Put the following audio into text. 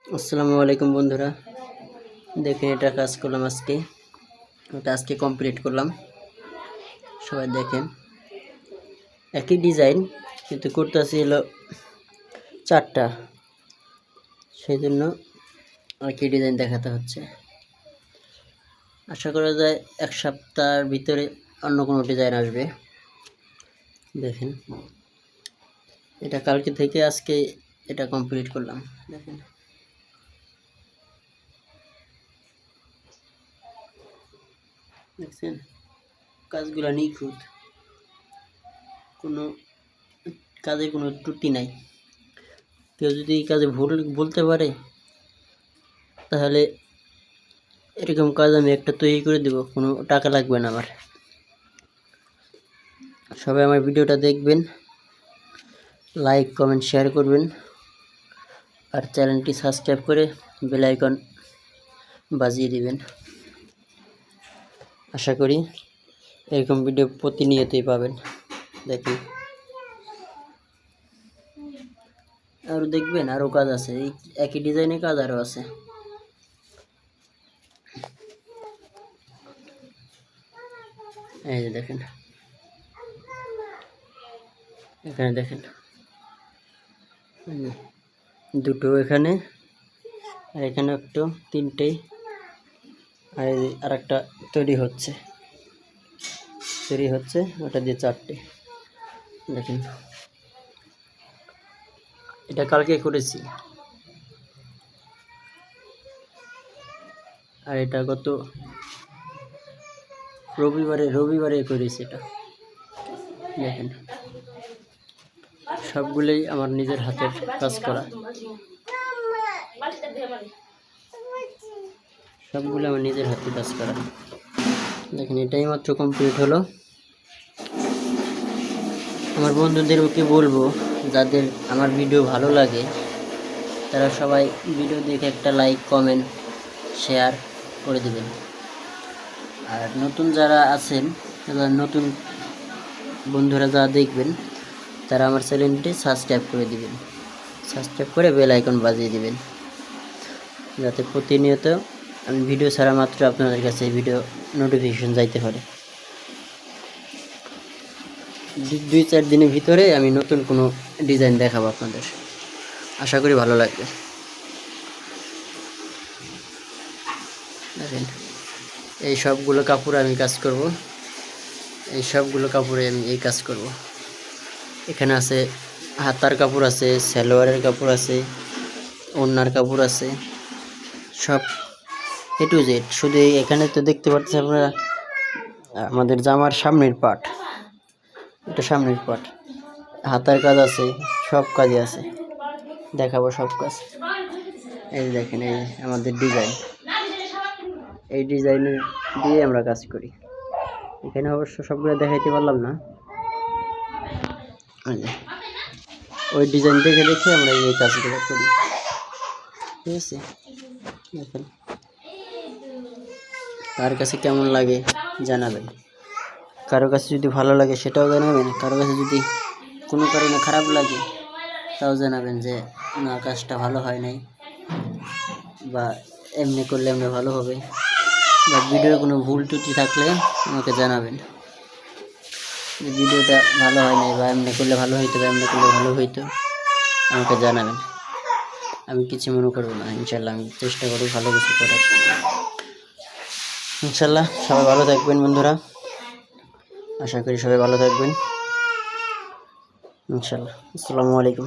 আসসালামু আলাইকুম বন্ধুরা, দেখেন এটা কাজ করলাম আজকে কমপ্লিট করলাম। সবাই দেখেন একই ডিজাইন কিন্তু করতেছি হলো 4টা, সেই জন্য একই ডিজাইন দেখাতে হচ্ছে। আশা করা যায় এক সপ্তাহের ভিতরে অন্য কোনো ডিজাইন আসবে। দেখেন এটা কালকে থেকে আজকে এটা কমপ্লিট করলাম। দেখেন দেখছেন কাজগুলো নিখুঁত, কোনো কাজে কোনো ত্রুটি নাই। কেউ যদি এই কাজে ভুল বলতে পারে তাহলে এরকম কাজ আমি একটা তৈরি করে দেব, কোনো টাকা লাগবে না আমার। সবাই আমার ভিডিওটা দেখবেন, লাইক কমেন্ট শেয়ার করবেন, আর চ্যানেলটি সাবস্ক্রাইব করে বেল আইকন বাজিয়ে দিবেন। আশা করি এরকম ভিডিও প্রতিনিয়তই পাবেন। দেখুন আরও দেখবেন, আরও কাজ আছে, এই একই ডিজাইনের কাজ আরও আছে। এই যে দেখেন, এখানে দেখেন দুটো, এখানে আর এখানে একটু, তিনটেই, আর একটা তৈরি হচ্ছে ওটা দিয়ে 4টে। দেখেন এটা কালকে করেছি, আর এটা গত রবিবারে করেছি এটা। দেখেন সবগুলোই আমার নিজের হাতের কাজ করা, দেখেন এটাই মাত্র কমপ্লিট হলো। আমার বন্ধুদেরকে বলবো, যাদের আমার ভিডিও ভালো লাগে তারা সবাই ভিডিও দেখে একটা লাইক কমেন্ট শেয়ার করে দেবেন। আর নতুন যারা আছেন, নতুন বন্ধুরা যারা দেখবেন, তারা আমার চ্যানেলটি সাবস্ক্রাইব করে দিবেন, সাবস্ক্রাইব করে বেল আইকন বাজিয়ে দিবেন, যাতে প্রতিনিয়ত আমি ভিডিও ছাড়া মাত্র আপনাদের কাছে ভিডিও নোটিফিকেশন যাইতে পারে। 2-4 দিনের ভিতরে আমি নতুন কোনো ডিজাইন দেখাবো আপনাদের, আশা করি ভালো লাগবে। দেখেন এই সবগুলো কাপড়ে আমি কাজ করব, এই কাজ করব। এখানে আছে হাতার কাপড় আছে, সালোয়ারের কাপড় আছে, ওড়নার কাপড় আছে, সব এ টু জেড। শুধু এখানে তো দেখতে পাচ্ছেন আপনারা আমাদের জামার সামনের পার্ট, এটা সামনের পার্ট, হাতার কাজ আছে, সব কাজই আছে, দেখাবো সব কাজ। এই দেখেন এই আমাদের ডিজাইন, এই ডিজাইনের দিয়ে আমরা কাজ করি। এখানে অবশ্য সবগুলো দেখাইতে পারলাম না, ওই ডিজাইন দেখে আমরা এই কাজগুলো করি। ঠিক আছে, দেখেন কার কাছে কেমন লাগে জানাবেন, কারো কাছে যদি ভালো লাগে সেটাও জানাবেন, কারো কাছে যদি কোনো কারণে খারাপ লাগে তাও জানাবেন যে না কাজটা ভালো হয় নাই, বা এমনি করলে এমনি ভালো হবে, বা ভিডিওর কোনো ভুল ত্রুটি থাকলে আমাকে জানাবেন যে ভিডিওটা ভালো হয় নাই, বা এমনি করলে ভালো হইতো, বা এমনি করলে ভালো হইতো, আমাকে জানাবেন। আমি কিছু মনে করবো না, ইনশাল্লাহ আমি চেষ্টা করি ভালো কিছু করার। ইনশাল্লাহ সবাই ভালো থাকবেন বন্ধুরা, আশা করি সবাই ভালো থাকবেন ইনশাল্লাহ। আসসালামু আলাইকুম।